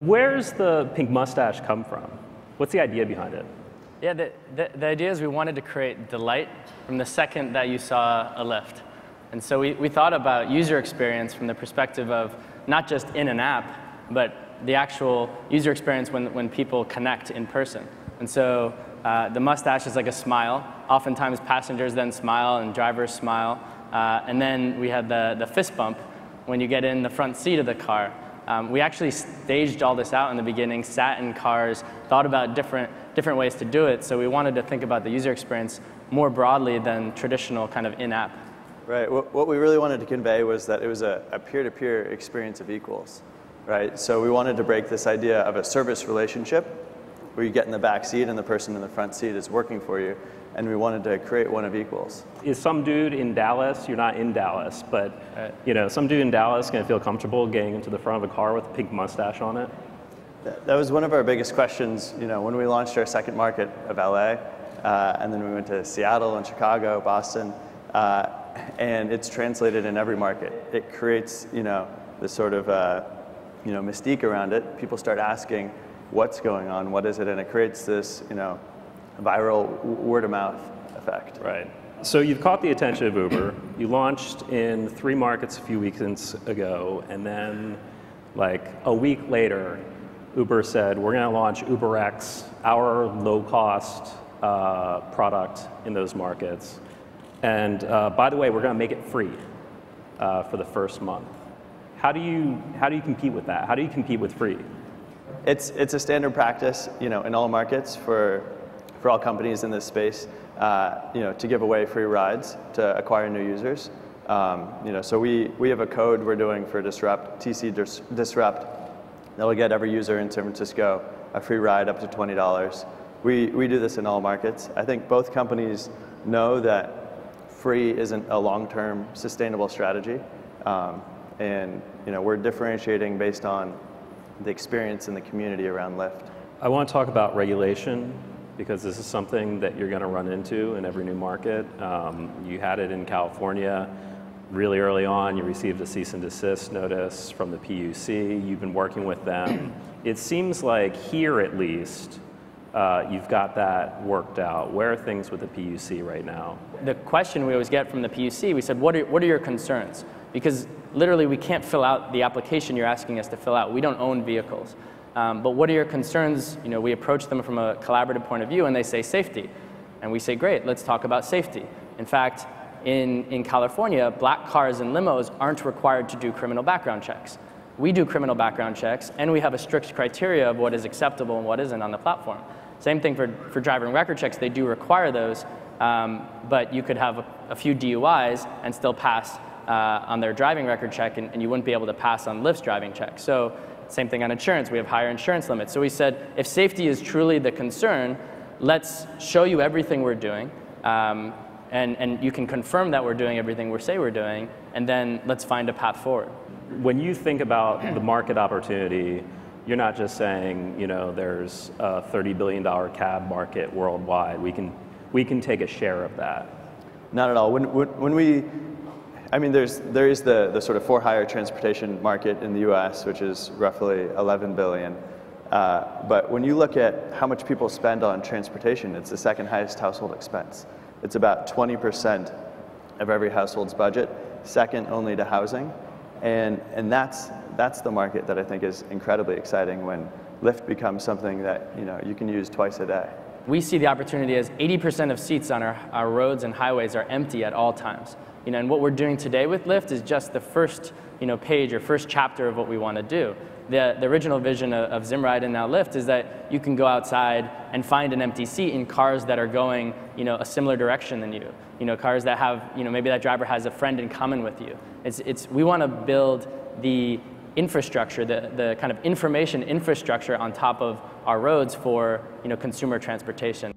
Where's the pink mustache come from? What's the idea behind it? Yeah, the idea is we wanted to create delight from the second that you saw a Lyft. And so we thought about user experience from the perspective of not just in an app, but the actual user experience when people connect in person. And so the mustache is like a smile. Oftentimes passengers then smile and drivers smile. And then we had the fist bump when you get in the front seat of the car. We actually staged all this out in the beginning, sat in cars, thought about different ways to do it. So we wanted to think about the user experience more broadly than traditional kind of in-app. Right. What we really wanted to convey was that it was a peer-to-peer experience of equals. Right. So we wanted to break this idea of a service relationship where you get in the back seat and the person in the front seat is working for you. And we wanted to create one of equals. Is some dude in Dallas, you're not in Dallas, but some dude in Dallas going to feel comfortable getting into the front of a car with a pink mustache on it? That was one of our biggest questions, when we launched our second market of LA, and then we went to Seattle and Chicago, Boston, and it's translated in every market. It creates, this sort of, mystique around it. People start asking, what's going on? What is it? And it creates this, viral word-of-mouth effect. Right. So you've caught the attention of Uber. You launched in 3 markets a few weekends ago, and then like a week later, Uber said, we're going to launch UberX, our low-cost product in those markets. And by the way, we're going to make it free for the first month. How do you compete with that? How do you compete with free? It's a standard practice, in all markets for all companies in this space, to give away free rides to acquire new users. So we have a code we're doing for Disrupt, TC Disrupt, that'll get every user in San Francisco a free ride up to $20. We do this in all markets. I think both companies know that free isn't a long-term sustainable strategy, and we're differentiating based on the experience in the community around Lyft. I want to talk about regulation, because this is something that you're going to run into in every new market. You had it in California really early on. You received a cease and desist notice from the PUC. You've been working with them. It seems like here, at least, you've got that worked out. Where are things with the PUC right now? The question we always get from the PUC, we said, what are your concerns? Because literally we can't fill out the application you're asking us to fill out. We don't own vehicles. But what are your concerns? We approach them from a collaborative point of view, and they say safety. And we say, great, let's talk about safety. In fact, in California, black cars and limos aren't required to do criminal background checks. We do criminal background checks, and we have a strict criteria of what is acceptable and what isn't on the platform. Same thing for driving record checks. They do require those, but you could have a few DUIs and still pass on their driving record check, and you wouldn't be able to pass on Lyft's driving check. So same thing on insurance. We have higher insurance limits. So we said, if safety is truly the concern, let's show you everything we're doing, and you can confirm that we're doing everything we say we're doing, and then let's find a path forward. When you think about the market opportunity, you're not just saying, there's a $30 billion cab market worldwide. We can take a share of that. Not at all. There is the sort of for-hire transportation market in the US, which is roughly 11 billion. But when you look at how much people spend on transportation, it's the second highest household expense. It's about 20% of every household's budget, second only to housing. And that's the market that I think is incredibly exciting when Lyft becomes something that you can use twice a day. We see the opportunity as 80% of seats on our roads and highways are empty at all times. And what we're doing today with Lyft is just the first page or first chapter of what we want to do. The original vision of Zimride and now Lyft is that you can go outside and find an empty seat in cars that are going a similar direction than you. Cars that have, maybe that driver has a friend in common with you. We want to build the infrastructure, the kind of information infrastructure on top of our roads for consumer transportation.